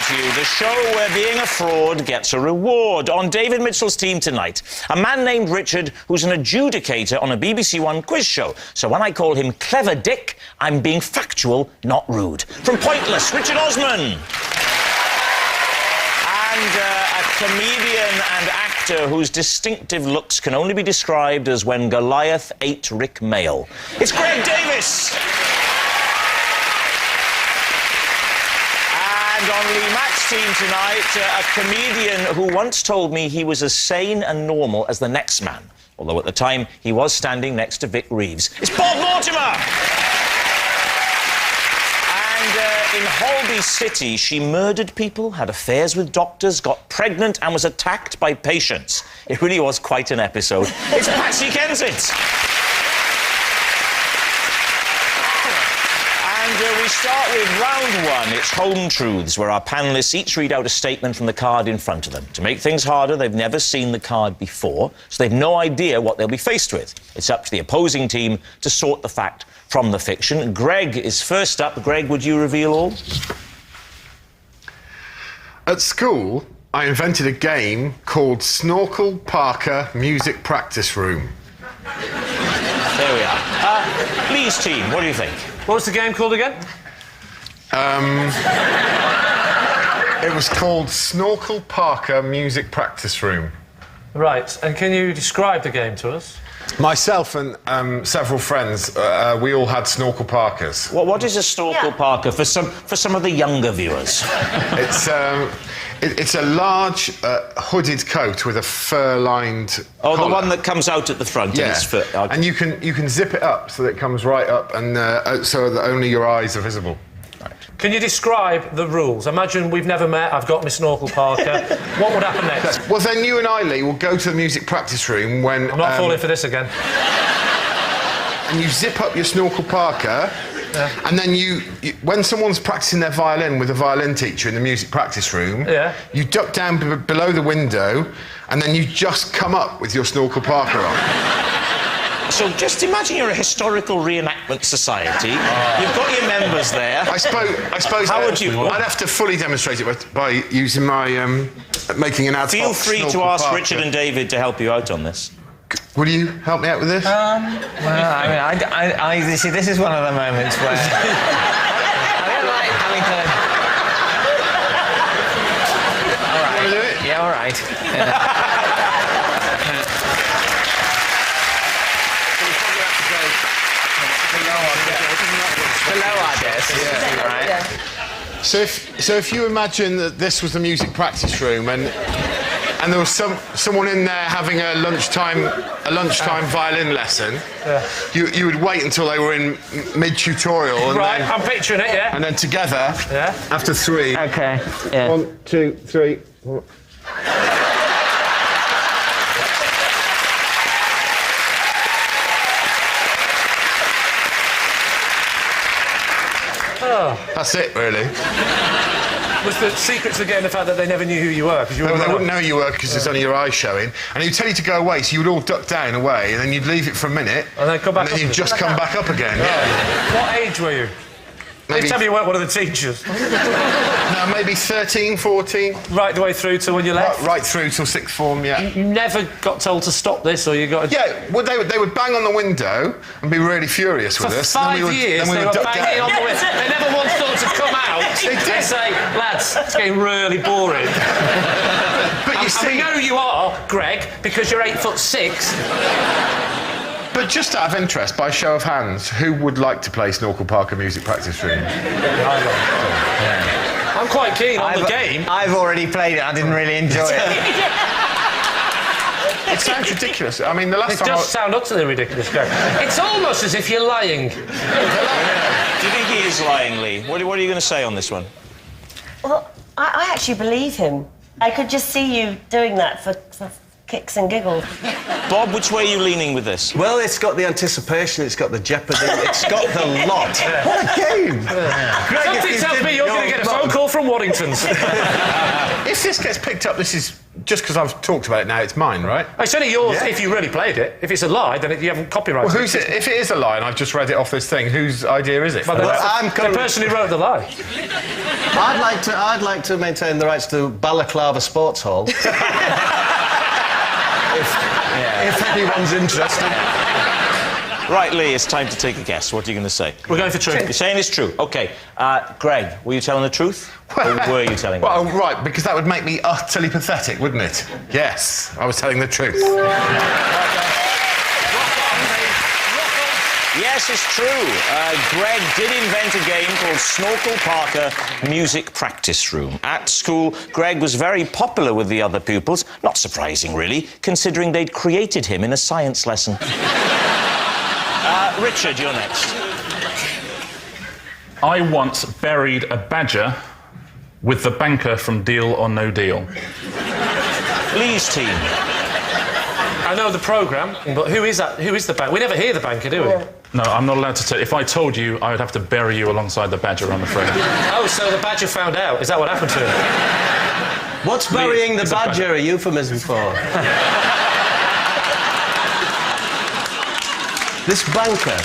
to you, the show where being a fraud gets a reward. On David Mitchell's team tonight, a man named Richard who's an adjudicator on a BBC One quiz show. So when I call him Clever Dick, I'm being factual, not rude. From Pointless, Richard Osman. And a comedian and actor whose distinctive looks can only be described as when Goliath ate Rick Mail. It's Greg Davis. And on Lee Mack's team tonight, a comedian who once told me he was as sane and normal as the next man, although at the time he was standing next to Vic Reeves. It's Bob Mortimer! And in Holby City, she murdered people, had affairs with doctors, got pregnant and was attacked by patients. It really was quite an episode. It's Patsy Kensit! And we start with round one. It's Home Truths, where our panellists each read out a statement from the card in front of them. To make things harder, they've never seen the card before, so they've no idea what they'll be faced with. It's up to the opposing team to sort the fact from the fiction. Greg is first up. Greg, would you reveal all? At school, I invented a game called Snorkel Parker Music Practice Room. There we are. Lee's team, what do you think? What was the game called again? It was called Snorkel Parker Music Practice Room. Right, and can you describe the game to us? Myself and several friends, we all had Snorkel Parkers. What is a Snorkel Parker for some of the younger viewers? It's a large hooded coat with a fur-lined collar. The one that comes out at the front. Yeah, and it's fur. And you can zip it up so that it comes right up, and so that only your eyes are visible. Can you describe the rules? Imagine we've never met, I've got my Snorkel Parker. What would happen next? Well, then you and I, Lee, will go to the music practice room when... I'm not falling for this again. And you zip up your Snorkel Parker, and then you when someone's practicing their violin with a violin teacher in the music practice room, you duck down below the window, and then you just come up with your Snorkel Parker on. So just imagine you're a historical reenactment society. You've got your members there. I suppose. How would you? I'd have to fully demonstrate it by using my making an ad. Feel free to ask Richard and David to help you out on this. Will you help me out with this? Well, I mean, I see, this is one of the moments where I don't like having to. All right. Want to do it? Yeah, all right. Below our desk. Yeah. Right. So if you imagine that this was the music practice room and there was someone in there having a lunchtime violin lesson, you would wait until they were in mid-tutorial. And right, then, I'm picturing it, yeah. And then together, after three. Okay. Yeah. 1, 2, 3. That's it, really. Was the secret to the game the fact that they never knew who you were? They wouldn't know who you were because there's only your eyes showing. And he'd tell you to go away, so you would all duck down away, and then you'd leave it for a minute. And then come back and then you'd just come back up again, yeah. What age were you? Maybe... Tell me you weren't one of the teachers. No, maybe 13, 14. Right the way through to when you left? Right through till sixth form, yeah. You never got told to stop this, or you got... Yeah, well, they would bang on the window and be really furious with us. For 5 years, they were banging on the window. They never once thought to come out and say, lads, it's getting really boring. But you see... I know you are, Greg, because you're 8'6". But just out of interest, by show of hands, who would like to play Snorkel Parker Music Practice Room? I'm quite keen on the game. I've already played it. I didn't really enjoy it. It sounds ridiculous. I mean, the last time... It does sound utterly ridiculous, Greg. It's almost as if you're lying. Do you think he is lying, Lee? What are you going to say on this one? Well, I actually believe him. I could just see you doing that for kicks and giggles. Bob, which way are you leaning with this? Well, it's got the anticipation, it's got the jeopardy, it's got the lot. What a game! Something tells me you're going to get a phone call from Waddington's. If this gets picked up, this is just because I've talked about it now. It's mine, right? It's only yours Yeah. if you really played it. If it's a lie, then you haven't copyrighted Well, who's it? If it is a lie and I've just read it off this thing, whose idea is it? Well, the person who wrote the lie. I'd like to maintain the rights to Balaclava Sports Hall. if anyone's interested. Right, Lee, it's time to take a guess. What are you going to say? We're going for true. You're saying it's true. OK. Greg, were you telling the truth? Or were you telling the Well, right, because that would make me utterly pathetic, wouldn't it? Yes, I was telling the truth. Yes, it's true. Greg did invent a game called Snorkel Parker Music Practice Room. At school, Greg was very popular with the other pupils. Not surprising, really, considering they'd created him in a science lesson. Richard, you're next. I once buried a badger with the banker from Deal or No Deal. Lee's team. I know the programme, but who is that? Who is the banker? We never hear the banker, do we? No, I'm not allowed to tell. If I told you, I would have to bury you alongside the badger, I'm afraid. Oh, so the badger found out. Is that what happened to him? What's burying the It's a badger a euphemism for? This banker,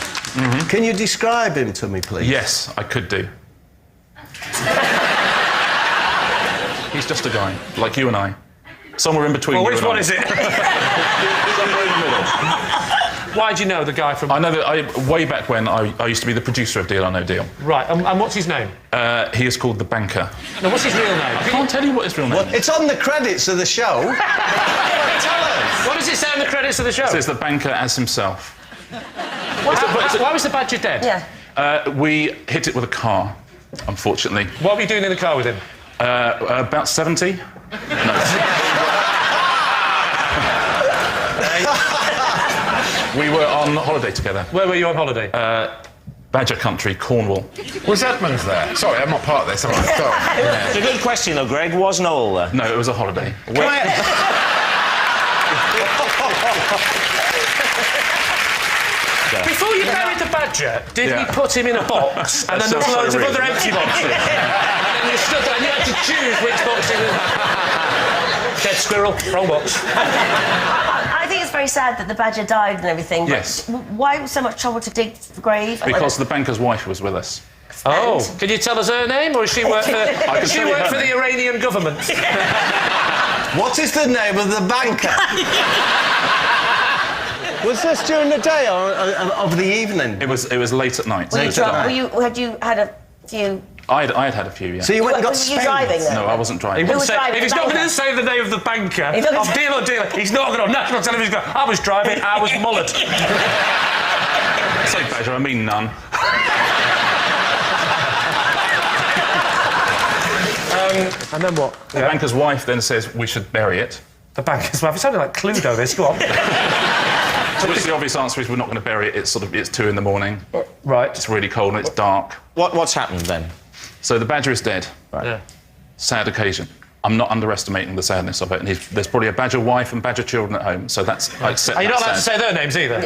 can you describe him to me, please? Yes, I could do. He's just a guy, like you and I. Somewhere in between Well, you which and one I. is it? Somewhere in the middle. Why do you know the guy from... I know that way back when I used to be the producer of Deal or No Deal. Right, and what's his name? He is called the banker. No, what's his real name? I can't tell you what his real name is. It's on the credits of the show. Tell us. What does it say in the credits of the show? It says the banker as himself. Why was the badger dead? Yeah. We hit it with a car, unfortunately. What were you doing in the car with him? About 70. We were on holiday together. Where were you on holiday? Badger Country, Cornwall. Was Edmonds there? Sorry, I'm not part of this, am I? Sorry. It's a good question, though, Greg. Was Noel there? No, it was a holiday. Before you buried the badger, did Yeah. we put him in a box and then there That's were loads of so other real. empty boxes? And then you stood there and you had to choose which box it was. Dead squirrel, wrong box. I think it's very sad that the badger died and everything. But Yes. Why so much trouble to dig the grave? Because the banker's wife was with us. Oh, can you tell us her name, or does she work for? Does she tell you work her for the name. Iranian government? What is the name of the banker? Was this during the day or of the evening? It was late at night. Were It you was drunk? dark. Had you had a few? I had a few, yeah. So you went and got Were you spades? driving then? No, I wasn't driving. Who was driving If he's the not banker? going to say the name of the banker, He's not gonna of say- Deal or Deal, he's not going on national television go, I was driving, I was mullet. I say badger, I mean none. And then what? The banker's wife then says we should bury it. The banker's wife. It sounded like Cluedo, this. Go on. To which the obvious answer is we're not going to bury it. It's 2 in the morning. Right. It's really cold and it's dark. What's happened then? So the badger is dead. Yeah. Sad occasion. I'm not underestimating the sadness of it. And there's probably a badger wife and badger children at home, so that's... I accept Are you not that allowed to sad. say their names either?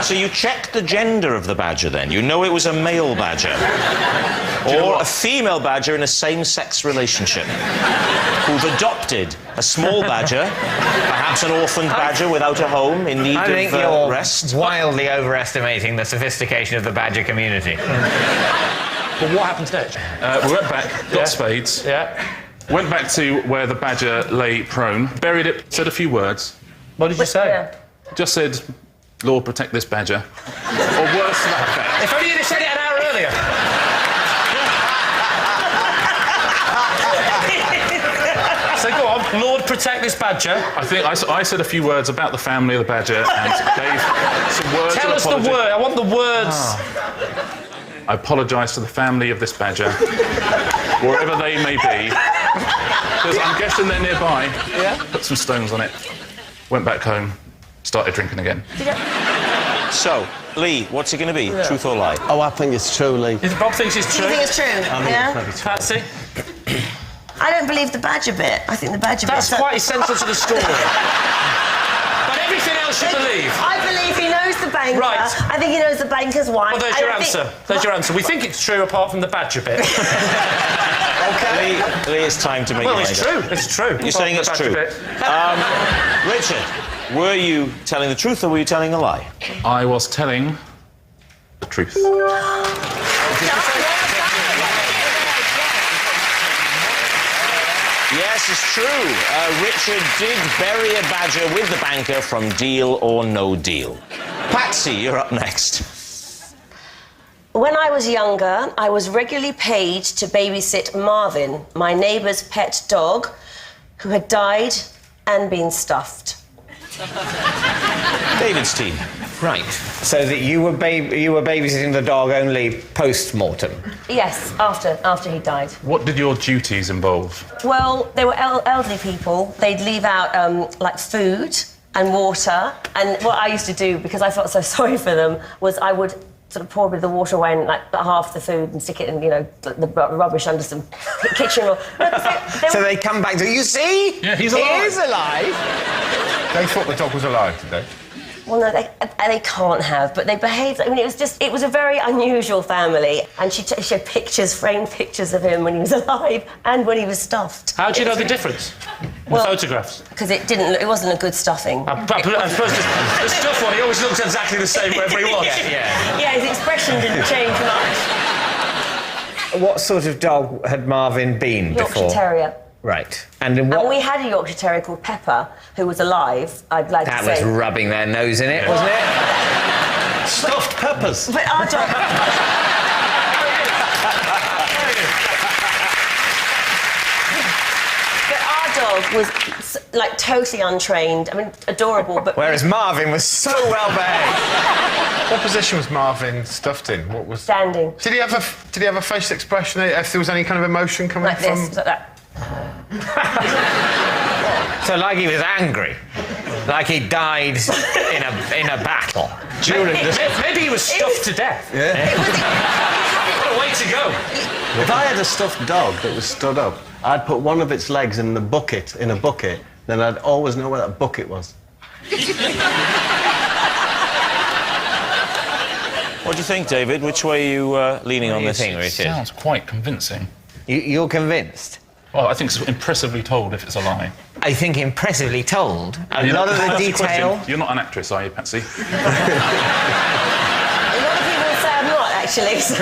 So you checked the gender of the badger, then? You know it was a male badger. Or a female badger in a same-sex relationship who've adopted a small badger, perhaps an orphaned badger without a home in need I think of you're rest. wildly overestimating the sophistication of the badger community. But what happened next? We went back, got spades, Yeah. went back to where the badger lay prone, buried it, said a few words, What did you say? Yeah. just said, Lord, protect this badger. Or worse to that effect. If only you'd have said it an hour earlier. So go on, Lord, protect this badger. I think I said a few words about the family of the badger and gave some words Tell of us the apology. word. I want the words. I apologise to the family of this badger, wherever they may be, because I'm guessing they're nearby. Yeah. Put some stones on it. Went back home, started drinking again. So, Lee, what's it going to be? Truth or lie? Oh, I think it's true, Lee. Bob thinks it's Do true. you think it's true? Yeah. Patsy? I don't believe the badger bit. I think the badger bit. That's quite essential to the story. But everything else you believe. I believe he knows the banker. Right. I think he knows the banker's wife. Well, there's I your think- answer. There's your answer. We think it's true apart from the badger bit. Okay. Lee, it's time to make your mind it's up. true. It's true. You're saying it's true. Richard, were you telling the truth or were you telling a lie? I was telling the truth. Yes, it's true. Richard did bury a badger with the banker from Deal or No Deal. Patsy, you're up next. When I was younger, I was regularly paid to babysit Marvin, my neighbour's pet dog, who had died and been stuffed. David's team. Right. So that you were babysitting the dog only post-mortem. Yes, after he died. What did your duties involve? Well, they were elderly people. They'd leave out, like, food and water. And what I used to do, because I felt so sorry for them, was I would sort of pour a bit of the water away and, like, half the food and stick it in, you know, the rubbish under some kitchen or... So they come back to, you see? Yeah, he's alive. He is alive. They thought the dog was alive, did they? Well, no, they can't have, but they behaved... I mean, it was a very unusual family. And she had pictures, framed pictures of him when he was alive and when he was stuffed. How do you know the difference in the photographs? Because it wasn't a good stuffing. I suppose the stuff one, he always looks exactly the same wherever he was. Yeah, his expression didn't change much. What sort of dog had Marvin been before? Yorkshire Terrier. Right. And we had a Yorkshire Terrier called Pepper, who was alive, I'd like to say. That was rubbing their nose in it, wasn't it? Stuffed peppers. But our dog... But our dog was, like, totally untrained. I mean, adorable, but... Whereas Marvin was so well behaved. What position was Marvin stuffed in? What was... Standing. Did he have a facial expression? If there was any kind of emotion coming Like from... this, like that. So like he was angry. Like he died in a battle. Maybe he was stuffed to death. Yeah. What a way to go. If I had a stuffed dog that was stood up, I'd put one of its legs in a bucket, then I'd always know where that bucket was. What do you think, David? Which way are you leaning on What this? do you think, Richard? Sounds quite convincing. You're convinced? Well, I think it's impressively told if it's a lie. I think impressively told. A lot of the That's detail... question. You're not an actress, are you, Patsy? A lot of people say I'm not, actually. So.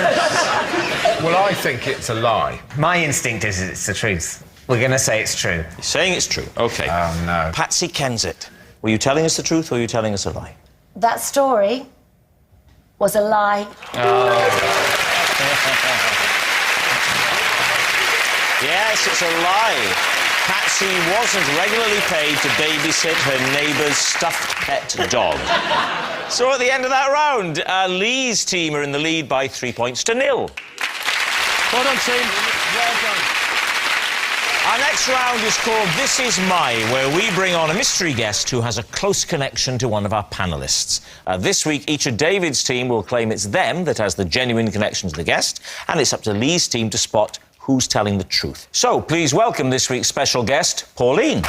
Well, I think it's a lie. My instinct is it's the truth. We're going to say it's true. You're saying it's true. OK. Oh, no. Patsy Kensit, were you telling us the truth or were you telling us a lie? That story was a lie. Yes, it's a lie. Patsy wasn't regularly paid to babysit her neighbour's stuffed pet dog. So at the end of that round, Lee's team are in the lead by 3 points to 0. Well done, team. Well done. Our next round is called This Is My, where we bring on a mystery guest who has a close connection to one of our panellists. This week, each of David's team will claim it's them that has the genuine connection to the guest, and it's up to Lee's team to spot who's telling the truth. So, please welcome this week's special guest, Pauline.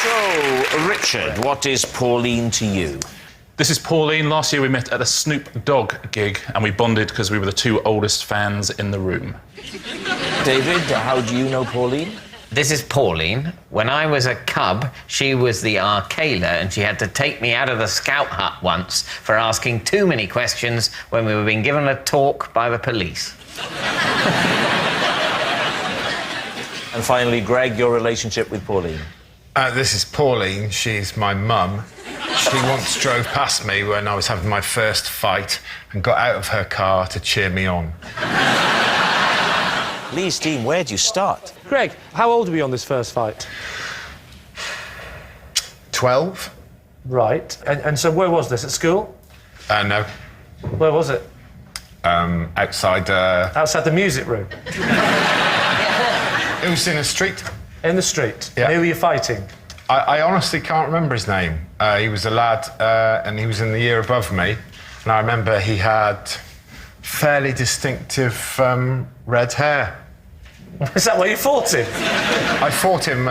So, Richard, what is Pauline to you? This is Pauline. Last year we met at a Snoop Dogg gig and we bonded because we were the two oldest fans in the room. David, how do you know Pauline? This is Pauline. When I was a cub, she was the Arcala, and she had to take me out of the scout hut once for asking too many questions when we were being given a talk by the police. And finally, Greg, your relationship with Pauline? This is Pauline. She's my mum. She once drove past me when I was having my first fight and got out of her car to cheer me on. Lee's team, where do you start? Greg, how old were you on this first fight? 12? Right. And so where was this? At school? No. Where was it? Outside... Outside the music room? It was in a street. In the street? Yeah. Who were you fighting? I honestly can't remember his name. He was a lad, and he was in the year above me. And I remember he had fairly distinctive red hair. Is that why you fought him? I fought him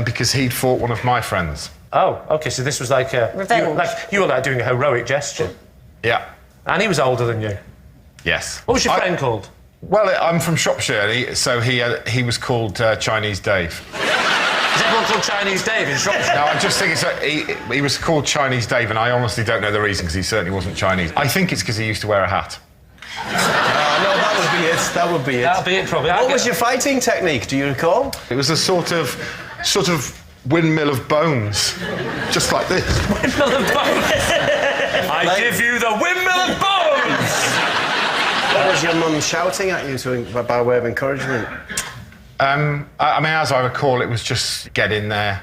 because he'd fought one of my friends. Oh, OK, so this was like a... Revenge. You were like doing a heroic gesture. Yeah. And he was older than you. Yes. What was your friend called? Well, I'm from Shropshire, so he was called Chinese Dave. Is everyone called Chinese Dave in Shropshire? No, I just think he was called Chinese Dave, and I honestly don't know the reason, because he certainly wasn't Chinese. I think it's because he used to wear a hat. No, that would be it. That would be it. That'll be it, probably. What was your fighting technique? Do you recall? It was a sort of windmill of bones, just like this. Windmill of bones. I give you the windmill of bones. What was your mum shouting at you by way of encouragement? I mean, as I recall, it was just get in there.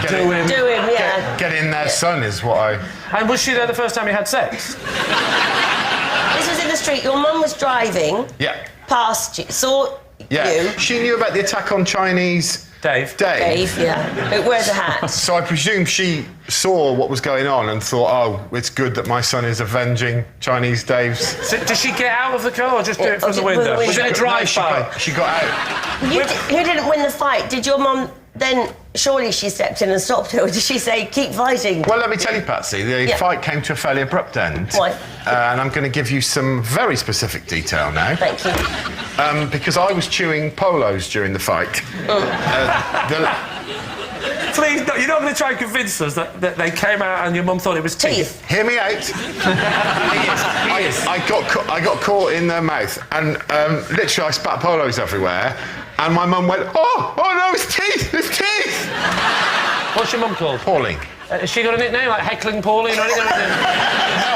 Do him, yeah. Get in there, son, is what I... And was she there the first time you had sex? This was in the street. Your mum was driving. Yeah. Past you, saw you. She knew about the attack on Chinese... Dave, yeah. Who wears a hat. So I presume she saw what was going on and thought, oh, it's good that my son is avenging Chinese Dave's... So did she get out of the car or just do it from the window? Was it a drive-by? She got out. Who didn't win the fight? Did your mum then... Surely she stepped in and stopped her, or did she say, keep fighting? Well, let me tell you, Patsy, the fight came to a fairly abrupt end. Why? And I'm going to give you some very specific detail now. Thank you. Because I was chewing polos during the fight. Please, no, you're not going to try and convince us that they came out and your mum thought it was teeth. Hear me out. I got caught in their mouth, and literally I spat polos everywhere. And my mum went, oh no, it's teeth, it's teeth! What's your mum called? Pauline. Has she got a nickname, like Heckling Pauline or anything? No,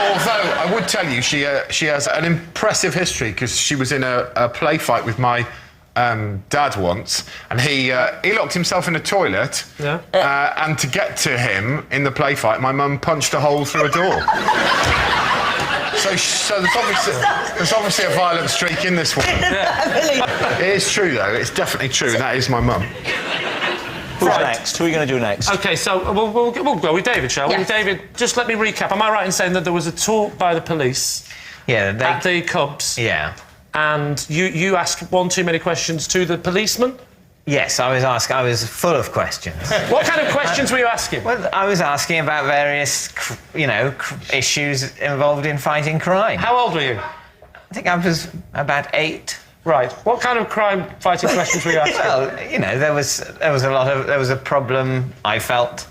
although I would tell you, she has an impressive history, because she was in a play fight with my dad once, and he locked himself in a toilet, and to get to him in the play fight, my mum punched a hole through a door. So there's obviously a violent streak in this one. It is true, though. It's definitely true. That is my mum. Who's next? Who are you going to do next? OK, so we'll go with David, shall we? Yeah. David, just let me recap. Am I right in saying that there was a talk by the police at the Cubs? Yeah. And you asked one too many questions to the policeman? Yes, I was full of questions. What kind of questions were you asking? Well, I was asking about various, issues involved in fighting crime. How old were you? I think I was about 8. Right. What kind of crime-fighting questions were you asking? Well, there was a problem, I felt.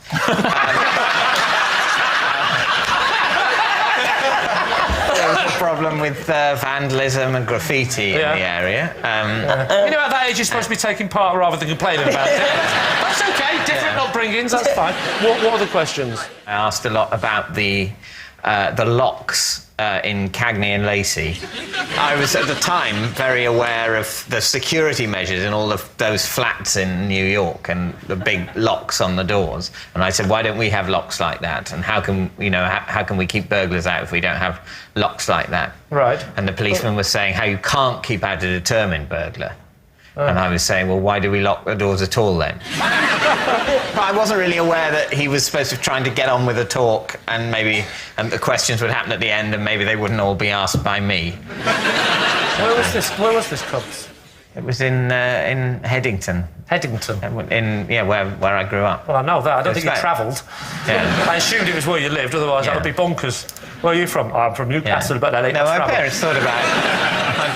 Problem with vandalism and graffiti in the area. At that age, you're supposed to be taking part rather than complaining about it. That's OK. Different upbringings. That's fine. What are the questions? I asked a lot about the locks in Cagney and Lacey. I was at the time very aware of the security measures in all of those flats in New York and the big locks on the doors. And I said, why don't we have locks like that? And how can we keep burglars out if we don't have locks like that? Right. And the policeman was saying how you can't keep out a determined burglar. And I was saying, well, why do we lock the doors at all then? I wasn't really aware that he was supposed to be trying to get on with the talk, and maybe the questions would happen at the end, and maybe they wouldn't all be asked by me. Where was this Cubs? It was in Headington. Headington? Where I grew up. Well, I know that. I don't think you travelled. Yeah. I assumed it was where you lived, otherwise that would be bonkers. Where are you from? I'm from Newcastle, but I No, my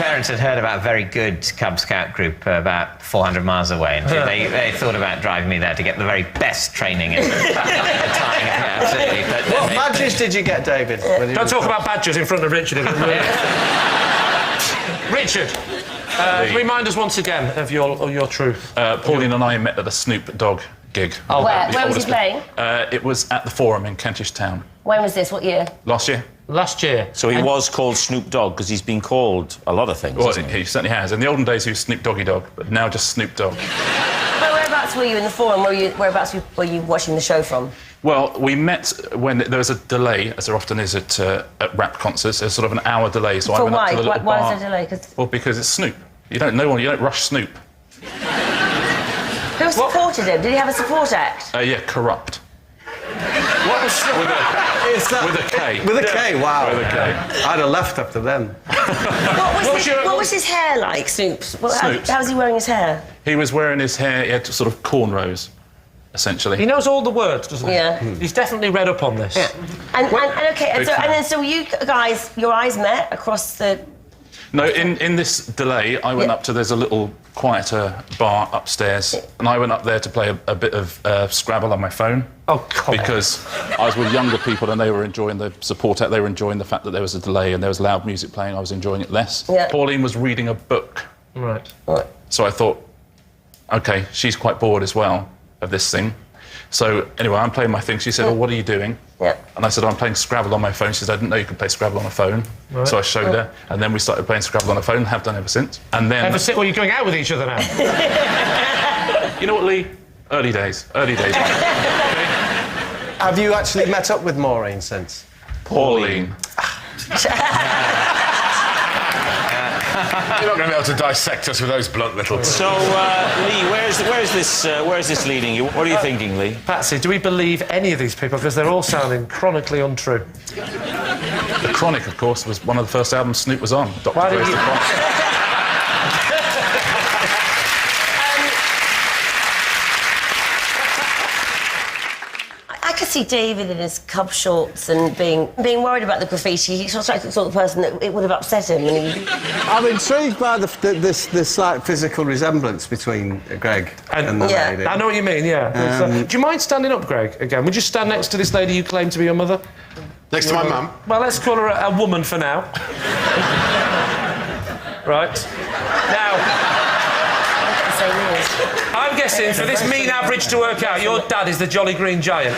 parents had heard about a very good Cub Scout group about 400 miles away, and they thought about driving me there to get the very best training at the time. Yeah, absolutely. But what badges did you get, David? Don't talk about badges in front of Richard. Richard, remind us once again of your truth. Pauline and I met at the Snoop Dogg gig. Where was he playing? It was at the Forum in Kentish Town. When was this? What year? Last year. Last year. So he was called Snoop Dogg because he's been called a lot of things. Well, he certainly has. In the olden days, he was Snoop Doggy Dogg, but now just Snoop Dogg. Whereabouts were you in the Forum? Whereabouts were you watching the show from? Well, we met when there was a delay, as there often is at rap concerts. There's sort of an hour delay, so I went up to the little bar. Why is there a delay? Well, because it's Snoop. You don't rush Snoop. Who supported him? Did he have a support act? Yeah, Corrupt. What was With a K. With a K, wow. With a K. I'd have left after them. What was his hair like, Snoop's? Snoop's? How was he wearing his hair? He was wearing his hair, he had sort of cornrows. essentially. He knows all the words, doesn't he? Yeah. He's definitely read up on this. Yeah. And then so you guys, your eyes met across the... No, in this delay, I went up to, there's a little quieter bar upstairs, and I went up there to play a bit of Scrabble on my phone. Oh, come on. Because I was with younger people and they were enjoying the support act, they were enjoying the fact that there was a delay and there was loud music playing, I was enjoying it less. Yeah. Pauline was reading a book. Right. So I thought, OK, she's quite bored as well of this thing. So, anyway, I'm playing my thing. She said, well, what are you doing? Yeah. And I said, I'm playing Scrabble on my phone. She said, I didn't know you could play Scrabble on a phone. Right. So I showed her, and then we started playing Scrabble on a phone, and have done ever since. And then... Ever since? Well, you're going out with each other now. You know what, Lee? Early days. Early days. Okay? Have you actually met up with Maureen since? Pauline. You're not going to be able to dissect us with those blunt little... So, Lee, where's this leading you? What are you thinking, Lee? Patsy, do we believe any of these people? Because they're all sounding chronically untrue. The Chronic, of course, was one of the first albums Snoop was on. Dr. Why did Dre's you- The Chronic. I could see David in his cub shorts and being worried about the graffiti. He's not like the sort of person that it would have upset him. And I'm intrigued by this slight physical resemblance between Greg and the Yeah. lady. I know what you mean, yeah. Do you mind standing up, Greg, again? Would you stand next to this lady you claim to be your mother? Next to my mum. Well, let's call her a woman for now. Right. Now, I'm guessing for this mean average to work out, your dad is the Jolly Green Giant.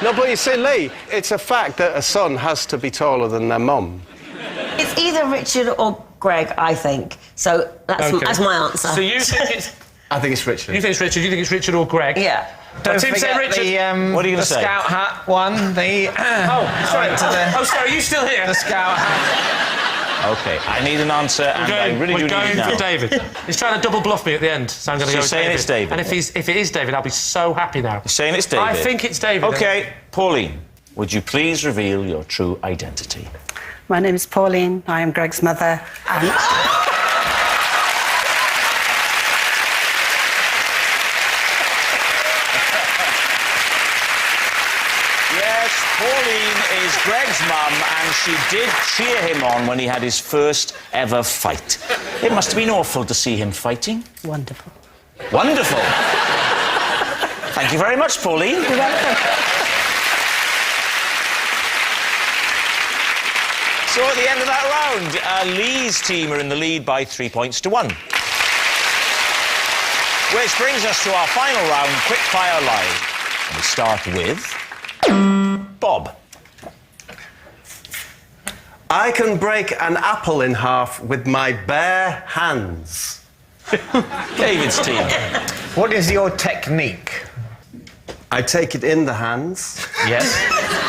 No, but you see, Lee, it's a fact that a son has to be taller than their mum. it's either Richard or Greg, I think. So that's my answer. So you think it's... I think it's Richard. You think it's Richard? You think it's Richard or Greg? Yeah. Don't Tim said forget Richard. What are you going to say? The Scout Hut one, the... Sorry. Oh, sorry, are you still here? The Scout Hut. OK, I need an answer, and I really do we're need going it now. for David. He's trying to double bluff me at the end, so I'm going to go with saying David. it's David? And if it is David, I'll be so happy now. You're saying it's David? I think it's David. OK, Pauline, would you please reveal your true identity? My name is Pauline. I am Greg's mother. And Yes, Pauline is Greg's mum, and she did cheer him on when he had his first ever fight. It must have been awful to see him fighting. wonderful. Wonderful. Thank you very much, Pauline. You're welcome. So at the end of that round, Lee's team are in the lead by 3 points to 1. Which brings us to our final round, Quickfire Live. And we start with... Bob. I can break an apple in half with my bare hands. David's team. What is your technique? I take it in the hands. Yes.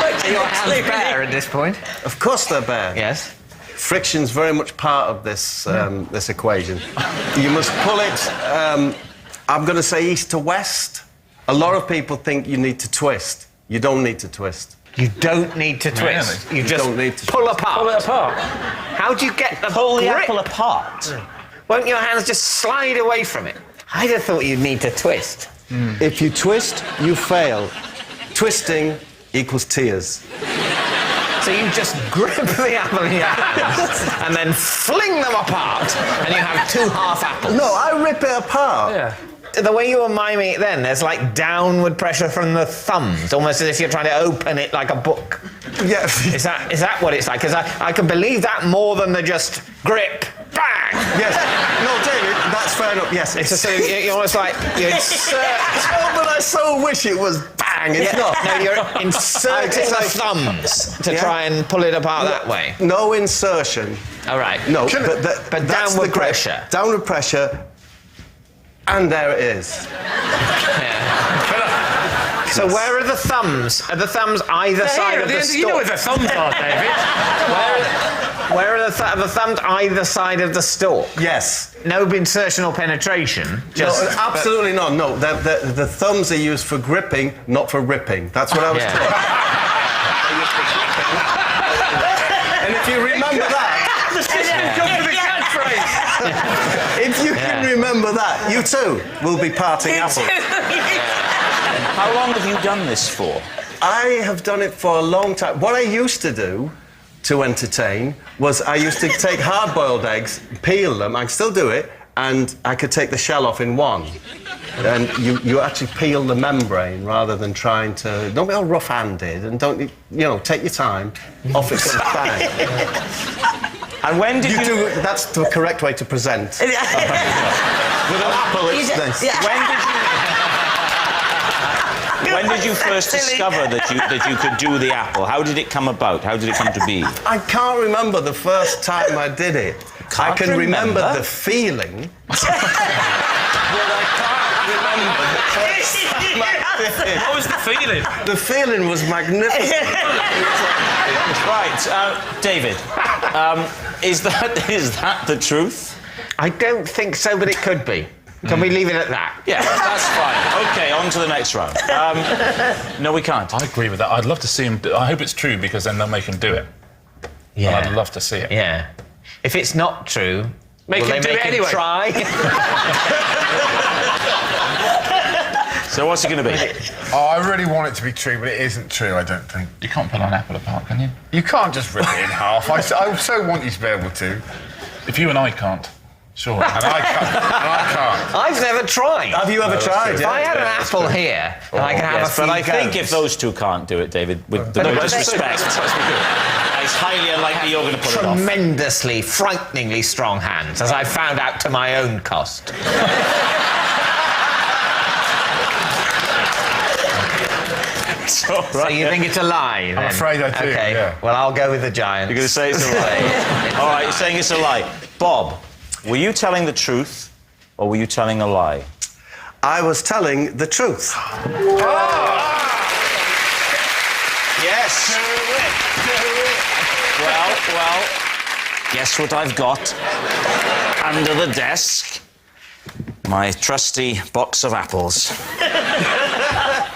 Are your hands bare at this point? Of course they're bare. Yes. Friction's very much part of this this equation. You must pull it, I'm going to say east to west. A lot of people think you need to twist. You don't need to twist. You don't need to twist. Really? You just don't need to pull apart. Pull it apart. How do you get the Pull the grip? apple apart. Won't your hands just slide away from it? I'd have thought you'd need to twist. If you twist, you fail. Twisting equals tears. So you just grip the apple in your hands and then fling them apart, and you have two half apples. No, I rip it apart. Yeah. The way you were miming it then, there's like downward pressure from the thumbs, almost as if you're trying to open it like a book. Yeah. Is that what it's like? Because I can believe that more than the just grip, bang! Yes. No, David, that's fair enough. Yes. It's just, you're almost like you insert. Oh, but I so wish it was bang. It's not. No, you're inserting the thumbs to try and pull it apart that way. No insertion. All right. No, but that's downward the grip. pressure. Downward pressure. And there it is. So where are the thumbs? Are the thumbs either side of the stalk? You know where the thumbs are, David. Where are the thumbs either side of the stalk? Yes. No insertion or penetration. Just No, absolutely not. No, the thumbs are used for gripping, not for ripping. That's what I was taught. And if you remember that... catchphrase. If you can remember that, you too will be parting apples. How long have you done this for? I have done it for a long time. What I used to do to entertain was I used to take hard-boiled eggs, peel them, I still do it, and I could take the shell off in one. And you actually peel the membrane rather than trying to... Don't be all rough-handed and don't, you know, take your time. Off it comes bang. And when did you... That's the correct way to present. With an apple, it's this. When did you first discover that you could do the apple? How did it come about? How did it come to be? I can't remember the first time I did it. I can remember the feeling. But I can't remember the first time I did it. What was the feeling? The feeling was magnificent. Right, David, is that the truth? I don't think so, but it could be. Can we leave it at that? Yeah, that's fine. OK, on to the next round. No, we can't. I agree with that. I'd love to see him. I hope it's true because then they'll make him do it. Yeah. And I'd love to see it. Yeah. If it's not true, will they make him try? So what's it going to be? Oh, I really want it to be true, but it isn't true, I don't think. You can't pull an apple apart, can you? You can't just rip it in half. I so want you to be able to. If you and I can't, sure. And I can't. I've never tried. Have you ever tried? If I had an apple here, and I can have a few but I think goes. if those two can't do it, David, with the greatest respect, it's highly unlikely you're going to pull it off. Tremendously, frighteningly strong hands, as I found out to my own cost. So you think it's a lie, then? I'm afraid I do, OK, yeah. well, I'll go with the giants. You're going to say it's a lie? All right, you're saying it's a lie. Bob, were you telling the truth or were you telling a lie? I was telling the truth. Yes. Well, guess what I've got under the desk? My trusty box of apples.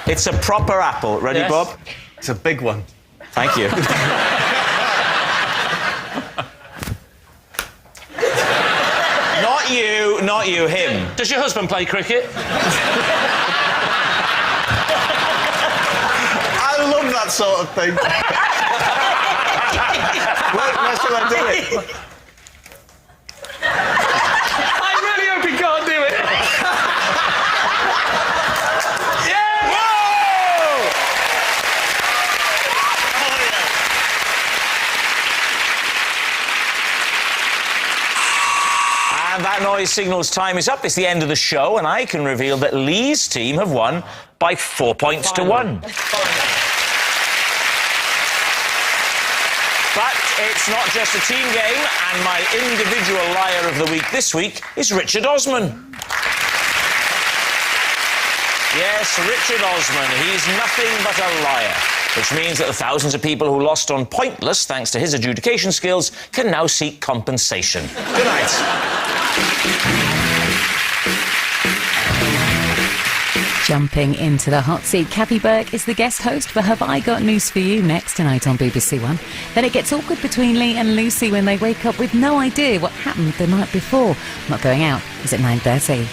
It's a proper apple. Ready, Yes. Bob? It's a big one. Thank you. Not you, him. Does your husband play cricket? I love that sort of thing. where shall I do it? I really hope he can't do it. Yeah! Whoa! And that noise signals time is up. It's the end of the show, and I can reveal that Lee's team have won by 4 points to 1. But it's not just a team game, and my individual liar of the week this week is Richard Osman. Yes, Richard Osman. He's nothing but a liar, which means that the thousands of people who lost on Pointless, thanks to his adjudication skills, can now seek compensation. Good night. Jumping into the hot seat, Kathy Burke is the guest host for Have I Got News For You next tonight on BBC One. Then it gets awkward between Lee and Lucy when they wake up with no idea what happened the night before. Not Going Out is at 9:30.